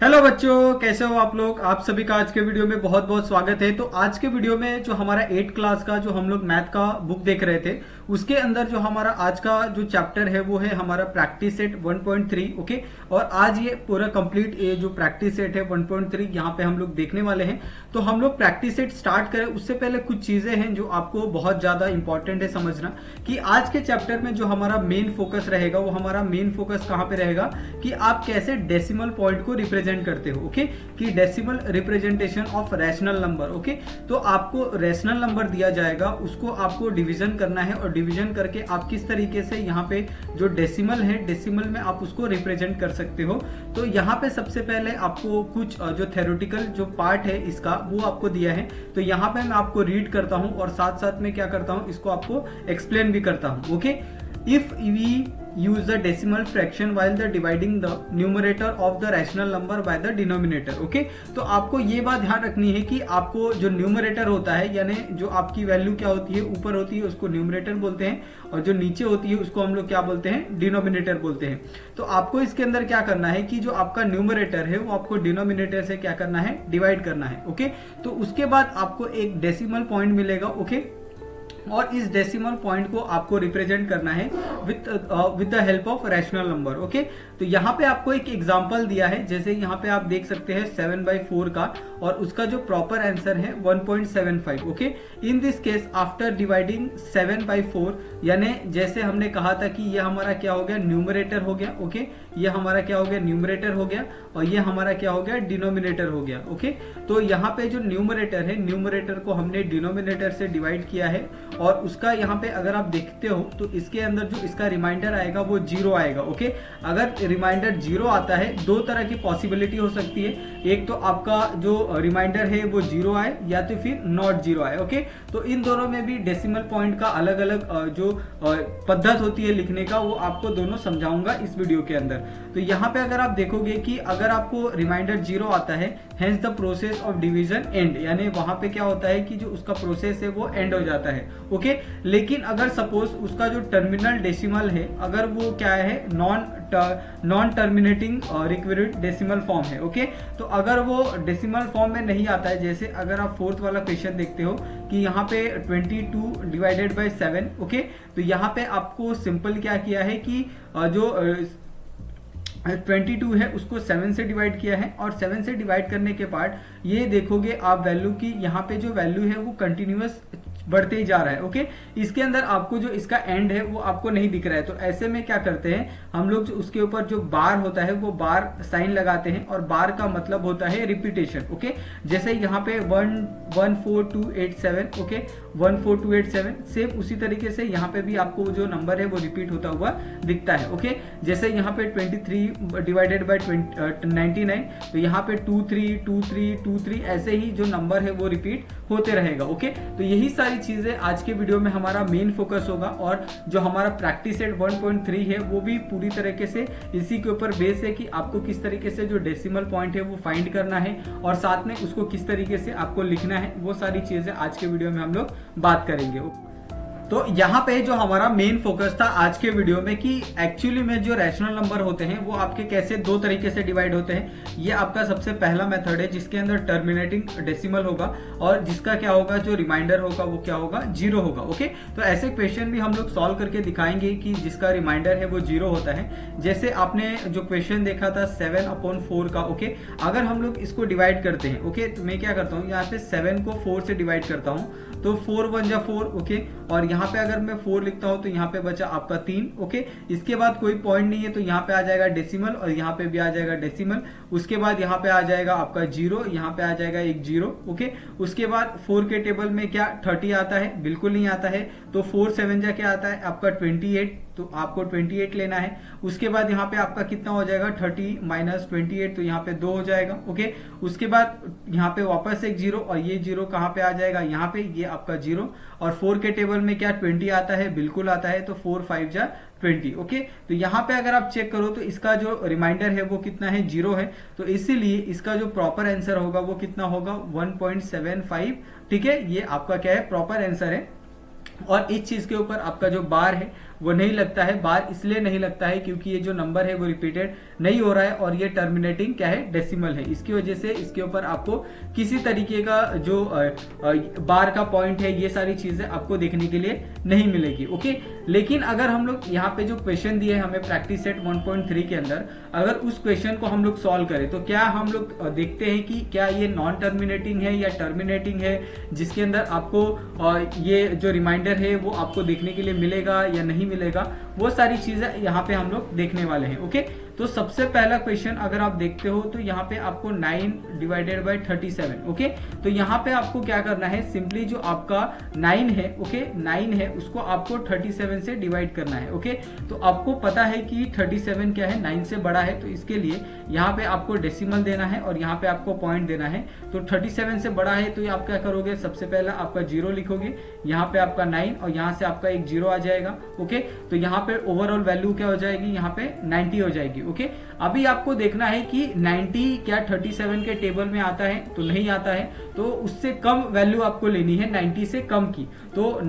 Hello बच्चों, कैसे हो आप लोग। आप सभी का आज के वीडियो में बहुत बहुत स्वागत है। तो आज के वीडियो में जो हमारा 8 क्लास का जो हम लोग मैथ का बुक देख रहे थे, उसके अंदर जो हमारा आज का जो चैप्टर है वो है हमारा प्रैक्टिस सेट 1.3। ओके, और आज ये पूरा कंप्लीट ये जो प्रैक्टिस सेट है 1.3 यहाँ पे हम लोग देखने वाले हैं। तो हम लोग प्रैक्टिस सेट स्टार्ट करें उससे पहले कुछ चीजें हैं जो आपको बहुत ज्यादा इंपॉर्टेंट है समझना, कि आज के चैप्टर में जो हमारा मेन फोकस रहेगा वो हमारा मेन फोकस कहाँ पे रहेगा कि आप कैसे डेसिमल पॉइंट को रिप्रेजेंट करते हो। ओके, कि decimal representation of rational number. Okay, तो आपको रैशनल नंबर दिया जाएगा, उसको आपको डिवीजन करना है और डिवीजन करके आप किस तरीके से यहाँ पे जो डेसिमल है डेसिमल में आप उसको रिप्रेजेंट कर सकते हो। तो यहाँ पे सबसे पहले आपको कुछ जो थ्योरेटिकल जो पार्ट है इसका वो आपको दिया है। तो यहाँ पे मैं आपको रीड करता हूँ और साथ साथ में क्या करता हूँ इसको आपको एक्सप्लेन भी करता हूँ। Okay, if we use the decimal fraction while the dividing the numerator of the rational number by the denominator। Okay, तो आपको ये बात ध्यान रखनी है कि आपको जो न्यूमरेटर होता है यानी जो आपकी वैल्यू क्या होती है ऊपर होती है उसको न्यूमरेटर बोलते हैं, और जो नीचे होती है उसको हम लोग क्या बोलते हैं, डिनोमिनेटर बोलते हैं। तो आपको इसके अंदर क्या करना है कि जो आपका न्यूमरेटर है वो आपको डिनोमिनेटर से क्या करना है, डिवाइड करना है। ओके, तो उसके बाद आपको एक डेसिमल पॉइंट मिलेगा। ओके, और इस डेसिमल पॉइंट को आपको रिप्रेजेंट करना है with the help of rational number. Okay, तो यहाँ पे आपको एक एग्जांपल दिया है, जैसे यहाँ पे आप देख सकते हैं 7/4 का, और उसका जो प्रॉपर आंसर है 1.75। Okay, in this case after dividing 7/4 यानी जैसे हमने कहा था कि ये हमारा क्या हो गया, न्यूमरेटर हो गया। ओके, ये हमारा क्या हो गया, न्यूमरेटर हो गया, और ये हमारा क्या हो गया, डिनोमिनेटर हो गया। ओके, तो यहाँ पे जो न्यूमरेटर है न्यूमरेटर को हमने डिनोमिनेटर से डिवाइड किया है, और उसका यहाँ पे अगर आप देखते हो तो इसके अंदर जो इसका रिमाइंडर आएगा वो 0 आएगा। ओके, अगर रिमाइंडर 0 आता है दो तरह की पॉसिबिलिटी हो सकती है, एक तो आपका जो रिमाइंडर है वो 0 आए या तो फिर नॉट 0 आए। ओके, तो इन दोनों में भी डेसिमल पॉइंट का अलग अलग जो पद्धत होती है लिखने का वो आपको दोनों समझाऊंगा इस वीडियो के अंदर। तो यहाँ पे अगर आप देखोगे कि अगर आपको रिमाइंडर 0 आता है hence the process of division and, यानी वहां पे क्या होता है कि जो उसका प्रोसेस है वो एंड हो जाता है। ओके, लेकिन अगर सपोज उसका जो टर्मिनल डेसिमल है अगर वो क्या है, नॉन टर्मिनेटिंग रिक्विरिड डेसिमल फॉर्म है। ओके, तो अगर वो डेसिमल फॉर्म में नहीं आता है, जैसे अगर आप फोर्थ वाला क्वेश्चन देखते हो कि यहाँ पे 22 डिवाइडेड बाई 7। ओके, तो यहाँ पे आपको सिंपल क्या किया है कि जो 22 है उसको 7 से डिवाइड किया है, और 7 से डिवाइड करने के बाद ये देखोगे आप वैल्यू की, यहाँ पे जो वैल्यू है वो कंटिन्यूअस बढ़ते ही जा रहा है। ओके, इसके अंदर आपको जो इसका एंड है वो आपको नहीं दिख रहा है। तो ऐसे में क्या करते हैं हम लोग, जो उसके ऊपर जो बार होता है वो बार साइन लगाते हैं, और बार का मतलब होता है रिपीटेशन। ओके, जैसे यहाँ पे 14287। ओके, 14287 सेम उसी तरीके से यहाँ पे भी आपको जो नंबर है वो रिपीट होता हुआ दिखता है। ओके, जैसे यहाँ पे 23 डिवाइडेड बाई 99, तो यहाँ पे 232323 ऐसे ही जो नंबर है वो रिपीट होते रहेगा। ओके, तो यही सारी चीजें आज के वीडियो में हमारा मेन फोकस होगा, और जो हमारा प्रैक्टिस सेट 1.3 है वो भी पूरी तरीके से इसी के ऊपर बेस है कि आपको किस तरीके से जो डेसिमल पॉइंट है वो फाइंड करना है, और साथ में उसको किस तरीके से आपको लिखना है, वो सारी चीजें आज के वीडियो में हम लोग बात करेंगे। तो यहाँ पे जो हमारा मेन फोकस था आज के वीडियो में कि एक्चुअली में जो रैशनल नंबर होते हैं वो आपके कैसे दो तरीके से डिवाइड होते हैं। ये आपका सबसे पहला मेथड है जिसके अंदर टर्मिनेटिंग डेसिमल होगा, और जिसका क्या होगा, जो रिमाइंडर होगा वो क्या होगा, 0 होगा। ओके, तो ऐसे क्वेश्चन भी हम लोग सॉल्व करके दिखाएंगे कि जिसका रिमाइंडर है वो 0 होता है। जैसे आपने जो क्वेश्चन देखा था 7/4 का। ओके, अगर हम लोग इसको डिवाइड करते हैं, ओके, तो मैं क्या करता हूँ यहाँ पे 7 को 4 से डिवाइड करता हूँ, तो 4 1 जा 4। ओके, और यहाँ पे अगर मैं 4 लिखता हूं तो यहाँ पे बचा आपका 3। ओके, इसके बाद कोई पॉइंट नहीं है तो यहाँ पे आ जाएगा डेसिमल, और यहाँ पे भी आ जाएगा डेसिमल। उसके बाद यहाँ पे आ जाएगा आपका 0, यहाँ पे आ जाएगा एक 0। ओके, उसके बाद 4 के टेबल में क्या 30 आता है, बिल्कुल नहीं आता है, तो 4 7 जा क्या आता है आपका 28, तो आपको 28 लेना है। उसके बाद यहाँ पे आपका कितना हो जाएगा, 30 माइनस 28, तो यहाँ पे 2 हो जाएगा। ओके, उसके बाद यहाँ पे वापस एक 0, और ये 0 कहाँ पे आ जाएगा, यहाँ पे, ये आपका 0, और 4 के टेबल में क्या 20 आता है, बिल्कुल आता है, तो 4 5 जा 20। ओके, तो यहाँ पे अगर आप चेक करो तो इसका जो रिमाइंडर है वो कितना है, 0 है, तो इसीलिए इसका जो प्रॉपर आंसर होगा वो कितना होगा, 1.75। ठीक है, ये आपका क्या है, प्रॉपर आंसर है। और इस चीज के ऊपर आपका जो बार है वो नहीं लगता है। बार इसलिए नहीं लगता है क्योंकि ये जो नंबर है वो रिपीटेड नहीं हो रहा है और ये टर्मिनेटिंग क्या है, डेसिमल है। इसकी वजह से इसके ऊपर आपको किसी तरीके का जो बार का पॉइंट है, ये सारी चीजें आपको देखने के लिए नहीं मिलेगी। ओके, लेकिन अगर हम लोग यहाँ पे जो क्वेश्चन दिए है हमें प्रैक्टिस सेट 1.3 के अंदर, अगर उस क्वेश्चन को हम लोग सॉल्व करें तो क्या हम लोग देखते हैं कि क्या ये नॉन टर्मिनेटिंग है या टर्मिनेटिंग है, जिसके अंदर आपको ये जो रिमाइंडर है वो आपको देखने के लिए मिलेगा या नहीं मिलेगा, वो सारी चीजें यहाँ पे हम लोग देखने वाले हैं। ओके, तो सबसे पहला क्वेश्चन अगर आप देखते हो तो यहाँ पे आपको 9 डिवाइडेड बाय 37। ओके, तो यहाँ पे आपको क्या करना है, सिंपली जो आपका 9 है, ओके 9 है, उसको आपको 37 से डिवाइड करना है। ओके, तो आपको पता है कि 37 क्या है, 9 से बड़ा है, तो इसके लिए यहाँ पे आपको डेसिमल देना है और यहाँ पे आपको पॉइंट देना है। तो 37 से बड़ा है तो आप क्या करोगे, सबसे पहला आपका 0 लिखोगे, यहाँ पे आपका 9 और यहाँ से आपका एक 0 आ जाएगा। ओके, तो यहाँ पे ओवरऑल वैल्यू क्या हो जाएगी, यहाँ पे 90 हो जाएगी। ओके, अभी आपको देखना है कि 90 क्या 37 के टेबल में आता है, तो नहीं आता है, तो उससे कम वैल्यू आपको लेनी है, 90 से कम की। तो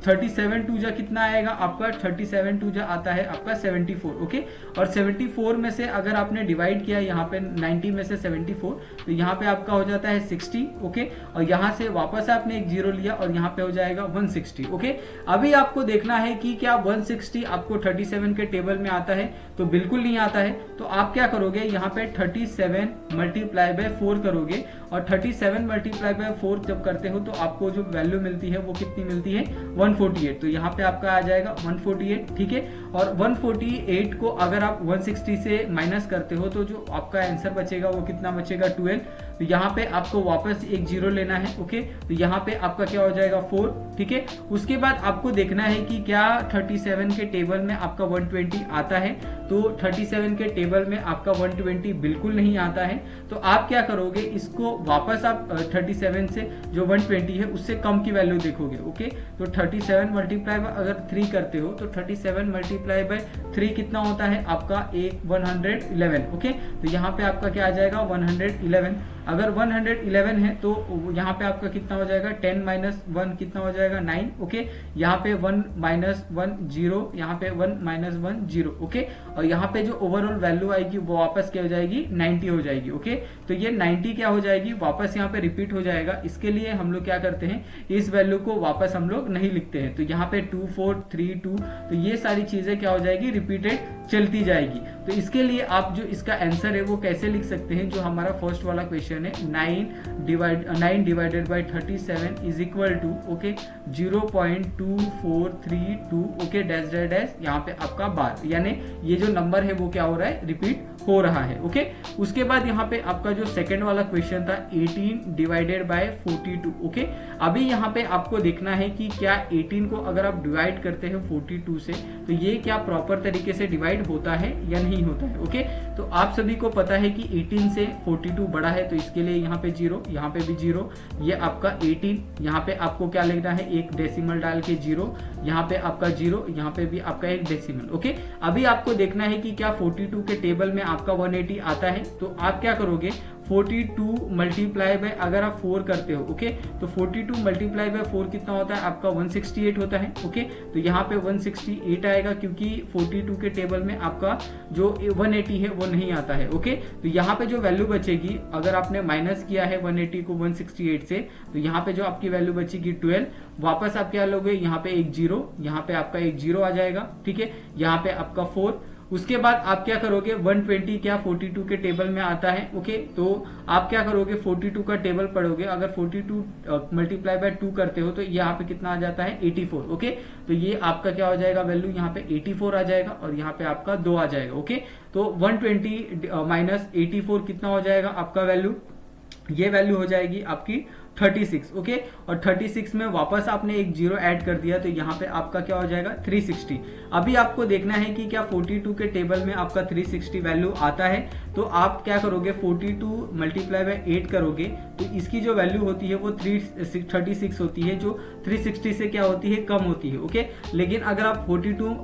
37 टू जा कितना आएगा आपका, 37 टू जा आता है आपका 74। ओके, और 74 में से अगर आपने डिवाइड किया यहाँ पे 90 में से 74, तो यहाँ पे आपका हो जाता है 60। ओके, और यहाँ से वापस आपने एक 0 लिया और यहाँ पे हो जाएगा 160। ओके, अभी आपको देखना है कि क्या 160 आपको 37 के टेबल में आता है, तो बिल्कुल नहीं आता है। तो आप क्या करोगे, यहाँ पे 37 मल्टीप्लाई बाय 4 करोगे, और 37 मल्टीप्लाई बाय 4 जब करते हो तो आपको जो वैल्यू मिलती है वो कितनी मिलती है, 148। तो यहाँ पे आपका आ जाएगा 148। ठीक है, और 148 को अगर आप 160 से माइनस करते हो तो जो आपका आंसर बचेगा वो कितना बचेगा, 12। तो यहाँ पे आपको वापस एक 0 लेना है। ओके, तो यहाँ पे आपका क्या हो जाएगा 4। ठीक है, उसके बाद आपको देखना है कि क्या 37 के टेबल में आपका 120 आता है, तो 37 के टेबल में आपका 120 बिल्कुल नहीं आता है। तो आप क्या करोगे, इसको वापस आप 37 से जो 120 है उससे कम की वैल्यू देखोगे। ओके, तो 37 मल्टीप्लाई बाय अगर 3 करते हो तो 37 मल्टीप्लाई बाय 3 कितना होता है आपका, 111। ओके, तो यहाँ पे आपका क्या आ जाएगा, 111। अगर 111 है तो यहाँ पे आपका कितना हो जाएगा, 10 माइनस 1 कितना हो जाएगा, 9। ओके, यहाँ पे 1 माइनस 1 0, यहाँ पे 1 माइनस 1 0। ओके, और यहाँ पे जो ओवरऑल वैल्यू आएगी वो वापस क्या हो जाएगी, 90 हो जाएगी। ओके, तो ये 90 क्या हो जाएगी, वापस यहाँ पे रिपीट हो जाएगा। इसके लिए हम लोग क्या करते हैं, इस वैल्यू को वापस हम लोग नहीं लिखते हैं। तो यहाँ पे 2 4 3 2, तो ये सारी चीजें क्या हो जाएगी, रिपीटेड चलती जाएगी। तो इसके लिए आप जो इसका आंसर है वो कैसे लिख सकते हैं, जो हमारा फर्स्ट वाला क्वेश्चन है, 9 divided by 37 is equal to, okay 0.2432, okay dash dash dash, यहाँ पे आपका बार, यानी ये जो नंबर है वो क्या हो रहा है, रिपीट हो रहा है। ओके, उसके बाद यहाँ पे आपका जो सेकंड वाला क्वेश्चन था, 18 डिवाइडेड बाय 42। ओके, अभी यहाँ पे आपको देखना है कि क्या 18 को अगर आप डिवाइड करते हैं 42 से, तो ये क्या प्रॉपर तरीके से डिवाइड होता है या नहीं होता है। ओके, तो आप सभी को पता है कि 18 से 42 बड़ा है, तो इसके लिए यहाँ पे 0, यहाँ पे भी 0, ये आपका 18, यहाँ पे आपको क्या लिखना है, एक डेसिमल डाल के 0, यहाँ पे आपका 0, यहाँ पे भी आपका एक डेसिमल। ओके, अभी आपको देखना है कि क्या 42 के टेबल में आपका 180 आता है, तो आप क्या करोगे, 42 मल्टीप्लाई बाय अगर आप 4 करते हो, ओके, तो 42 मल्टीप्लाई बाय 4 कितना होता है आपका, 168 होता है। ओके, तो यहाँ पे 168 आएगा क्योंकि 42 के टेबल में आपका जो 180 है वो नहीं आता है। ओके, तो यहाँ पे जो वैल्यू बचेगी, अगर आपने माइनस किया है 180 को 168 से, तो यहाँ पे जो आपकी वैल्यू बचेगी 12, वापस आप क्या लोगे, यहाँ पे एक 0, यहाँ पे आपका एक 0 आ जाएगा। ठीक है, यहाँ पे आपका 4, उसके बाद आप क्या करोगे, 120 क्या 42 के टेबल में आता है। ओके, तो आप क्या करोगे, 42 का टेबल पढ़ोगे, अगर 42 मल्टीप्लाई बाय 2 करते हो तो यहाँ पे कितना आ जाता है, 84। ओके, तो ये आपका क्या हो जाएगा वैल्यू, यहाँ पे 84 आ जाएगा और यहाँ पे आपका 2 आ जाएगा। ओके, तो 120 माइनस 84 कितना हो जाएगा आपका वैल्यू, ये वैल्यू हो जाएगी आपकी 36। ओके, और 36 में वापस आपने एक 0 ऐड कर दिया, तो यहाँ पे आपका क्या हो जाएगा, 360। अभी आपको देखना है कि क्या 42 के टेबल में आपका 360 वैल्यू आता है, तो आप क्या करोगे, 42 मल्टीप्लाई बाय 8 करोगे, तो इसकी जो वैल्यू होती है वो 36 होती है, जो 360 से क्या होती है, कम होती है। ओके, लेकिन अगर आप 42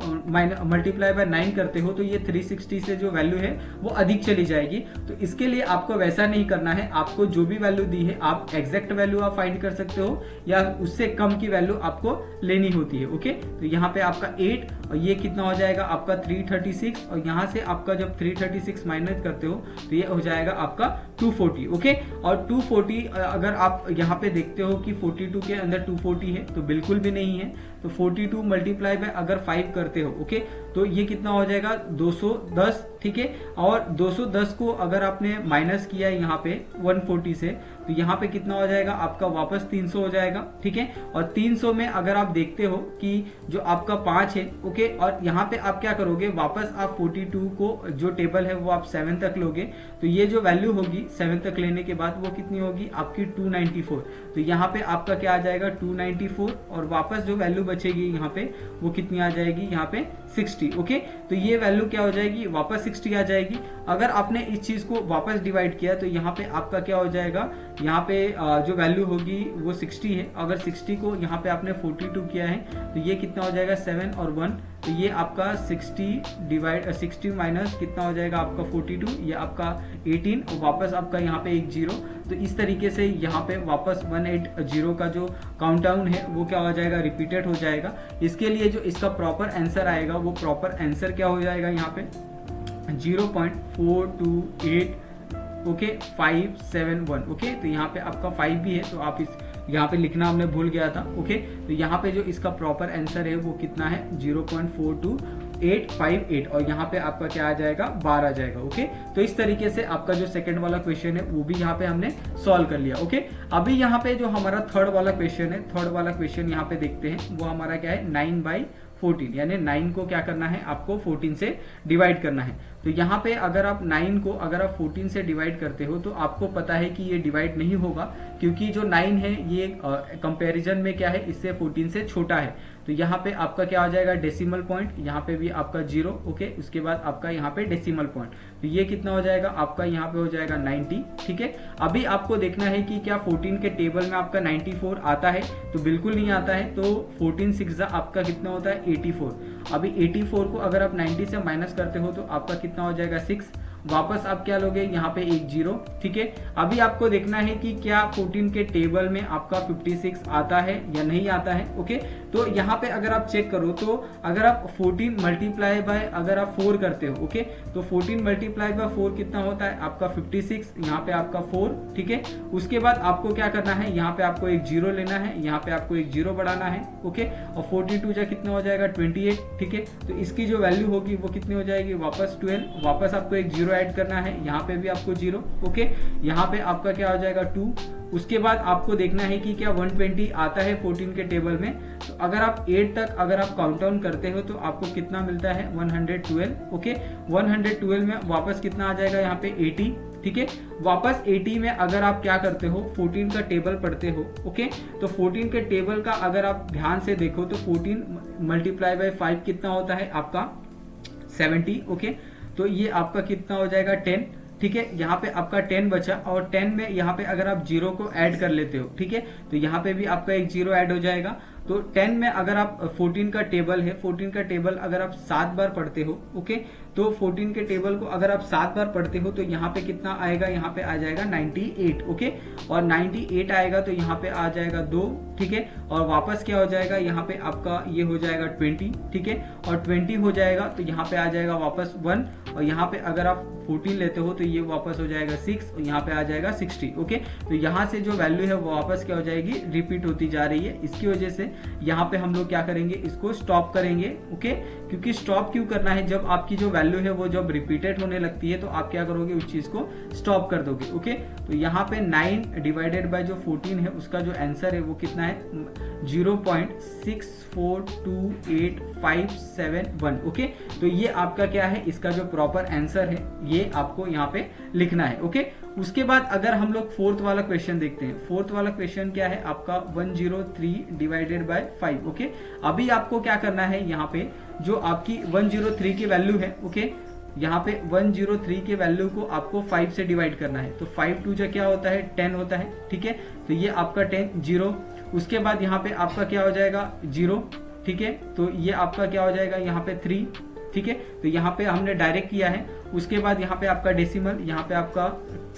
मल्टीप्लाई बाय 9 करते हो तो ये 360 से जो वैल्यू है वो अधिक चली जाएगी। तो इसके लिए आपको वैसा नहीं करना है, आपको जो भी वैल्यू दी है आप एग्जैक्ट वैल्यू आप फाइंड कर सकते हो या उससे कम की वैल्यू आपको लेनी होती है। ओके, तो यहाँ पे आपका 8 और ये कितना हो जाएगा आपका 336, और यहाँ से आपका जब 336 माइनस करते हो तो ये हो जाएगा आपका 240। ओके, और 240 अगर आप यहाँ पे देखते हो कि 42 के अंदर 240 है तो बिल्कुल भी नहीं है, तो 42 मल्टीप्लाई बाय अगर 5 करते हो, ओके, तो ये कितना हो जाएगा 210, ठीक है। और 210 को अगर आपने माइनस किया यहाँ पे 140 से, तो यहाँ पे कितना हो जाएगा आपका वापस 300 हो जाएगा, ठीक है। और 300 में अगर आप देखते हो कि जो आपका 5 है, ओके, और यहाँ पे आप क्या करोगे, वापस आप 42 को जो टेबल है वो आप 7 तक लोगे, तो ये जो वैल्यू होगी 7 तक लेने के बाद वो कितनी होगी आपकी 294। तो यहाँ पे आपका क्या आ जाएगा 294, और वापस जो वैल्यू बचेगी यहाँ पे वो कितनी आ जाएगी यहाँ पे 60। ओके, तो ये वैल्यू क्या हो जाएगी वापस 60 आ जाएगी। अगर आपने इस चीज को वापस डिवाइड किया तो यहाँ पे आपका क्या हो जाएगा, यहाँ पे जो वैल्यू होगी वो 60 है। अगर 60 को यहाँ पे आपने 42 किया है तो ये कितना हो जाएगा 7 और 1, तो ये आपका 60 माइनस कितना हो जाएगा आपका 42, ये आपका 18, और वापस आपका यहाँ पे एक 0। तो इस तरीके से यहाँ पे वापस 180 का जो काउंटडाउन है वो क्या हो जाएगा रिपीटेड हो जाएगा। इसके लिए जो इसका प्रॉपर आंसर आएगा वो प्रॉपर आंसर क्या हो जाएगा यहाँ पे 0.428 ओके 571। ओके, तो यहाँ पे आपका 5 भी है, तो आप इस यहाँ पे लिखना हमने भूल गया था। ओके, तो यहाँ पे जो इसका प्रॉपर आंसर है वो कितना है 0.42858, और यहाँ पे आपका क्या आ जाएगा 12 आ जाएगा। ओके, तो इस तरीके से आपका जो सेकंड वाला क्वेश्चन है वो भी यहाँ पे हमने सॉल्व कर लिया। ओके, अभी यहाँ पे जो हमारा थर्ड वाला क्वेश्चन है, थर्ड वाला क्वेश्चन यहाँ पे देखते हैं, वो हमारा क्या है 9/14, यानी 9 को क्या करना है आपको 14 से डिवाइड करना है। तो यहाँ पे अगर आप 9 को अगर आप 14 से डिवाइड करते हो तो आपको पता है कि ये डिवाइड नहीं होगा, क्योंकि जो 9 है ये कंपैरिजन में क्या है इससे 14 से छोटा है। तो यहाँ पे आपका क्या हो जाएगा डेसिमल पॉइंट, यहाँ पे भी आपका 0। ओके, उसके बाद आपका यहाँ पे डेसिमल पॉइंट, तो ये कितना हो जाएगा आपका यहाँ पे हो जाएगा 90। ठीक है, अभी आपको देखना है कि क्या 14 के टेबल में आपका 94 आता है, तो बिल्कुल नहीं आता है। तो 14 6 आपका कितना होता है 84। अभी 84 को अगर आप 90 से माइनस करते हो तो आपका कितना हो जाएगा 6, वापस आप क्या लोगे यहाँ पे एक 0। ठीक है, अभी आपको देखना है कि क्या 14 के टेबल में आपका 56 आता है या नहीं आता है। ओके, तो यहाँ पे अगर आप चेक करो तो अगर आप 14 मल्टीप्लाई बाय अगर आप 4 करते हो, ओके, तो 14 मल्टीप्लाई बाय 4 कितना होता है आपका 56, यहाँ पे आपका 4। ठीक है, उसके बाद आपको क्या करना है, यहाँ पे आपको एक 0 लेना है, यहाँ पे आपको एक 0 बढ़ाना है। ओके, और 42 जा कितना हो जाएगा 28। ठीक है, तो इसकी जो वैल्यू होगी वो कितनी हो जाएगी वापस 12, वापस आपको एक 0 ऐड करना है, यहाँ पे भी आपको 0। ओके, यहाँ पे आपका क्या हो जाएगा 2। उसके बाद आपको देखना है कि क्या 120 आता है 14 के टेबल में। तो अगर आप 8 तक अगर आप काउंट डाउन करते हो तो आपको कितना मिलता है 112। ओके, 112 में वापस कितना आ जाएगा यहाँ पे 80। ठीक है, वापस 80 में अगर आप क्या करते हो 14 का टेबल पढ़ते हो, ओके, तो 14 के टेबल का अगर आप ध्यान से देखो तो 14 मल्टीप्लाई बाय 5 कितना होता है आपका 70। ओके, तो ये आपका कितना हो जाएगा 10। ठीक है, यहाँ पे आपका 10 बचा, और 10 में यहाँ पे अगर आप 0 को ऐड कर लेते हो, ठीक है, तो यहाँ पे भी आपका एक 0 ऐड हो जाएगा। तो 10 में अगर आप 14 का टेबल है, 14 का टेबल अगर आप 7 बार पढ़ते हो, ओके, तो 14 के टेबल को अगर आप 7 बार पढ़ते हो तो यहाँ पे कितना आएगा, यहाँ पे आ जाएगा 98। ओके, और 98 आएगा तो यहाँ पे आ जाएगा 2। ठीक है, और वापस क्या हो जाएगा यहाँ पे आपका ये हो जाएगा 20। ठीक है, और 20 हो जाएगा तो यहाँ पे आ जाएगा वापस 1, और यहाँ पे अगर आप 14 लेते हो तो ये वापस हो जाएगा 6, और यहाँ पे आ जाएगा 60। ओके, तो यहाँ से जो वैल्यू है वो वापस क्या हो जाएगी रिपीट होती जा रही है। इसकी वजह से यहाँ पे हम लोग क्या करेंगे, इसको स्टॉप करेंगे। ओके, क्योंकि स्टॉप क्यों करना है, जब आपकी जो वैल्यू है वो जब रिपीटेड होने लगती है तो आप क्या करोगे उस चीज को स्टॉप कर दोगे। ओके, तो यहाँ पे 9 डिवाइडेड बाय जो 14 है उसका जो आंसर है वो कितना है 0.642857 ओके, तो ये आपका क्या है, इसका जो प्रॉपर आंसर है ये आपको यहाँ पे लिखना है। ओके, उसके बाद अगर हम लोग फोर्थ वाला क्वेश्चन देखते हैं, फोर्थ वाला क्वेश्चन क्या है आपका 103 डिवाइडेड बाय 5। ओके, अभी आपको क्या करना है, यहाँ पे जो आपकी 103 की वैल्यू है, ओके, यहाँ पे 103 के वैल्यू को आपको 5 से डिवाइड करना है। तो 5 2 जा क्या होता है 10 होता है। ठीक है, तो ये आपका 10 0। उसके बाद यहाँ पे आपका क्या हो जाएगा 0। ठीक है, तो ये आपका क्या हो जाएगा यहाँ पे 3। ठीक है। तो यहाँ पे हमने डायरेक्ट किया है। उसके बाद यहाँ पे आपका डेसिमल, यहाँ पे आपका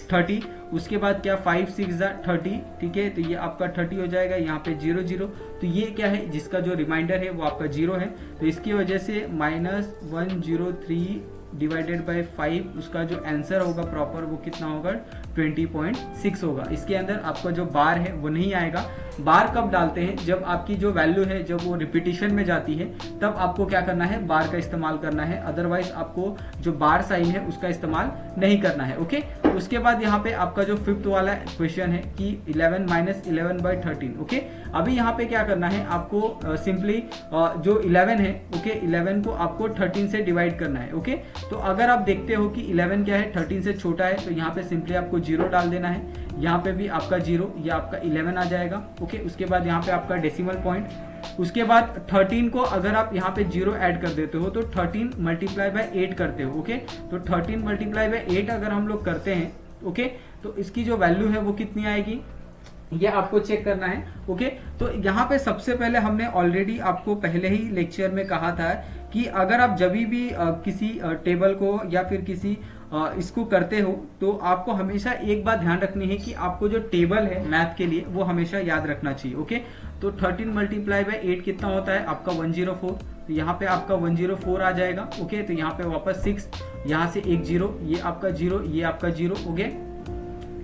30, उसके बाद क्या 5 6 30, ठीक है। तो ये आपका 30 हो जाएगा, यहाँ पे 0 0। तो ये क्या है, जिसका जो रिमाइंडर है वो आपका 0 है। तो इसकी वजह से -103 डिवाइडेड बाय 5 उसका जो आंसर होगा प्रॉपर वो कितना होगा 20.6 होगा। इसके अंदर आपका जो बार है वो नहीं आएगा। बार कब डालते हैं, जब आपकी जो वैल्यू है जब वो रिपीटिशन में जाती है तब आपको क्या करना है, बार का इस्तेमाल करना है। अदरवाइज आपको जो बार साइन है उसका इस्तेमाल नहीं करना है, ओके। उसके बाद यहाँ पे आपका जो 5th वाला क्वेश्चन है कि 11 - 11 by 13, ओके। अभी यहाँ पे क्या करना है आपको, सिंपली जो 11 है, ओके, 11 को आपको 13 से डिवाइड करना है, ओके। तो अगर आप देखते हो कि 11 क्या है 13 से छोटा है, तो यहाँ पे सिंपली आपको 0 डाल देना है। यहाँ पे भी आपका 0, या आपका 11 आ जाएगा, ओके। उसके बाद यहाँ पे आपका डेसिमल पॉइंट, उसके बाद 13 को अगर आप यहाँ पे 0 ऐड कर देते हो तो 13 × 8 करते हो, ओके। तो 13 × 8 अगर हम लोग करते हैं, ओके, तो इसकी जो वैल्यू है वो कितनी आएगी ये आपको चेक करना है, ओके। तो यहाँ पे सबसे पहले हमने ऑलरेडी आपको पहले ही लेक्चर में कहा था कि अगर आप जब भी किसी टेबल को या फिर किसी इसको करते हो तो आपको हमेशा एक बात ध्यान रखनी है कि आपको जो टेबल है मैथ के लिए वो हमेशा याद रखना चाहिए, ओके। तो 13 × 8 कितना होता है आपका 104। तो यहाँ पे आपका 104 आ जाएगा, ओके। तो यहाँ पे वापस 6, यहाँ से एक 0, ये आपका 0, ये आपका 0, ओके,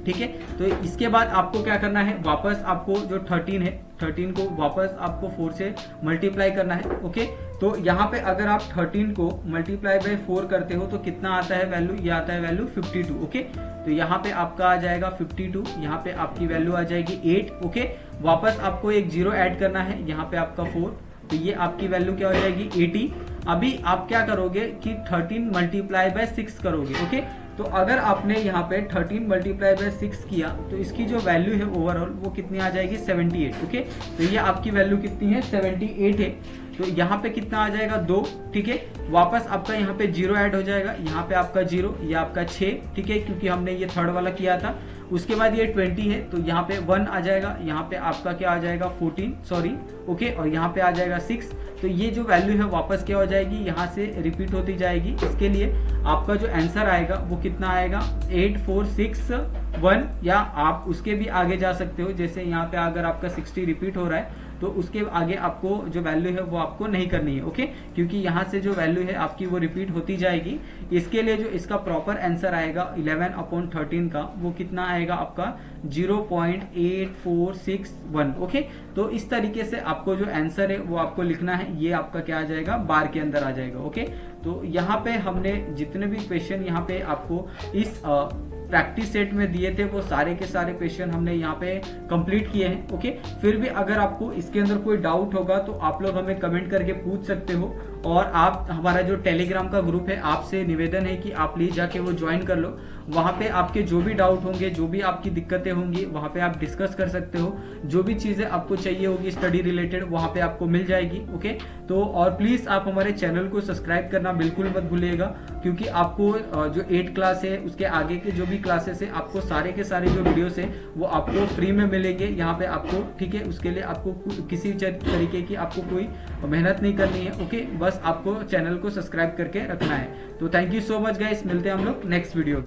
ठीक है। तो इसके बाद आपको क्या करना है, वापस आपको जो 13 है 13 को वापस आपको 4 से मल्टीप्लाई करना है, ओके। तो यहाँ पे अगर आप 13 को मल्टीप्लाई बाय 4 करते हो तो कितना आता है वैल्यू, ये आता है वैल्यू 52, ओके। तो यहाँ पे आपका आ जाएगा 52, यहाँ पे आपकी वैल्यू आ जाएगी 8, ओके। वापस आपको एक 0 ऐड करना है, यहाँ पे आपका 4, तो ये आपकी वैल्यू क्या हो जाएगी 80। अभी आप क्या करोगे कि 13 × 6 करोगे, ओके। तो अगर आपने यहाँ पे 13 × 6 किया तो इसकी जो वैल्यू है ओवरऑल वो कितनी आ जाएगी 78, ओके। तो ये आपकी वैल्यू कितनी है 78 है। तो यहाँ पे कितना आ जाएगा 2, ठीक है। वापस आपका यहाँ पे 0 ऐड हो जाएगा, यहाँ पे आपका 0, ये आपका 6, ठीक है, क्योंकि हमने ये थर्ड वाला किया था। उसके बाद ये 20 है तो यहाँ पे 1 आ जाएगा, यहाँ पे आपका क्या आ जाएगा 14, सॉरी, ओके। और यहाँ पे आ जाएगा 6। तो ये जो वैल्यू है वापस क्या हो जाएगी, यहाँ से रिपीट होती जाएगी। इसके लिए आपका जो आंसर आएगा वो कितना आएगा 8461, या आप उसके भी आगे जा सकते हो। जैसे यहाँ पे अगर आपका 60 रिपीट हो रहा है तो उसके आगे आपको जो वैल्यू है वो आपको नहीं करनी है, ओके, क्योंकि यहाँ से जो वैल्यू है आपकी वो रिपीट होती जाएगी। इसके लिए जो इसका प्रॉपर आंसर आएगा 11/13 का वो कितना आएगा आपका 0.8461, ओके। तो इस तरीके से आपको जो आंसर है वो आपको लिखना है, ये आपका क्या आ जाएगा बार के अंदर आ जाएगा, ओके। तो यहाँ पे हमने जितने भी क्वेश्चन यहाँ पे आपको इस प्रैक्टिस सेट में दिए थे वो सारे के सारे क्वेश्चन हमने यहाँ पे कंप्लीट किए हैं, ओके। फिर भी अगर आपको इसके अंदर कोई डाउट होगा तो आप लोग हमें कमेंट करके पूछ सकते हो। और आप हमारा जो टेलीग्राम का ग्रुप है, आपसे निवेदन है कि आप प्लीज जाके वो ज्वाइन कर लो। वहाँ पे आपके जो भी डाउट होंगे, जो भी आपकी दिक्कतें होंगी, वहाँ पे आप डिस्कस कर सकते हो। जो भी चीजें आपको चाहिए होगी स्टडी रिलेटेड वहाँ पे आपको मिल जाएगी, ओके। तो और प्लीज आप हमारे चैनल को सब्सक्राइब करना बिल्कुल मत भूलिएगा, क्योंकि आपको जो 8 क्लास है उसके आगे के जो भी क्लासेस है आपको सारे के सारे जो वीडियोस है वो आपको फ्री में मिलेंगे यहाँ पे आपको, ठीक है। उसके लिए आपको किसी तरीके की आपको कोई मेहनत नहीं करनी है, ओके। बस आपको चैनल को सब्सक्राइब करके रखना है। तो thank you so much guys, मिलते हैं हम लोग नेक्स्ट वीडियो।